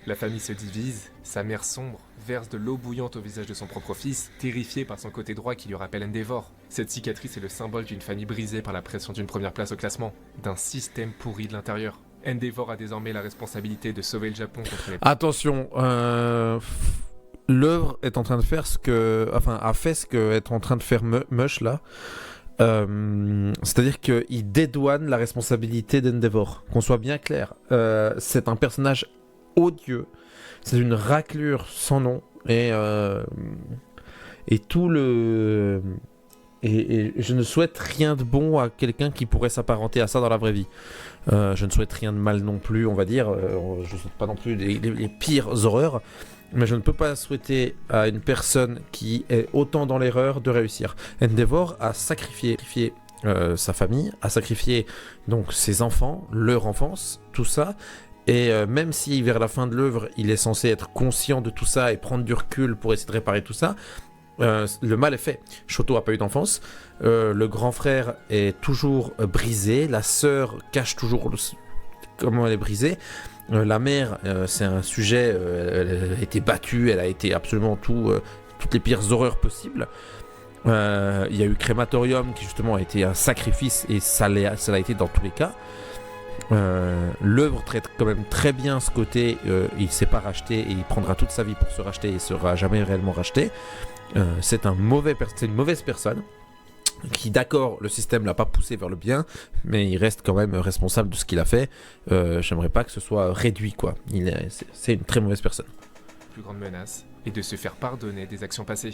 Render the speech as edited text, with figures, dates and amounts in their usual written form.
La famille se divise, sa mère sombre verse de l'eau bouillante au visage de son propre fils, terrifié par son côté droit qui lui rappelle Endeavor. Cette cicatrice est le symbole d'une famille brisée par la pression d'une première place au classement, d'un système pourri de l'intérieur. Endeavor a désormais la responsabilité de sauver le Japon contre les... Attention, l'œuvre est en train de faire a fait ce que est en train de faire Mush là. C'est-à-dire qu'il dédouane la responsabilité d'Endeavor. Qu'on soit bien clair, c'est un personnage odieux, c'est une raclure sans nom et tout le et je ne souhaite rien de bon à quelqu'un qui pourrait s'apparenter à ça dans la vraie vie. Je ne souhaite rien de mal non plus, on va dire. Je ne souhaite pas non plus les pires horreurs. Mais je ne peux pas souhaiter à une personne qui est autant dans l'erreur de réussir. Endeavor a sacrifié sa famille, a sacrifié donc ses enfants, leur enfance, tout ça. Et même si vers la fin de l'œuvre, il est censé être conscient de tout ça et prendre du recul pour essayer de réparer tout ça, le mal est fait. Shoto a pas eu d'enfance, le grand frère est toujours brisé, la sœur cache toujours comment elle est brisée. La mère, c'est un sujet, elle a été battue, elle a été absolument toutes les pires horreurs possibles. Il y a eu Crématorium qui justement a été un sacrifice et ça l'a été dans tous les cas. L'œuvre traite quand même très bien ce côté, il s'est pas racheté et il prendra toute sa vie pour se racheter et sera jamais réellement racheté. C'est une mauvaise personne. Qui d'accord, le système l'a pas poussé vers le bien, mais il reste quand même responsable de ce qu'il a fait. J'aimerais pas que ce soit réduit, quoi. C'est une très mauvaise personne. La plus grande menace est de se faire pardonner des actions passées.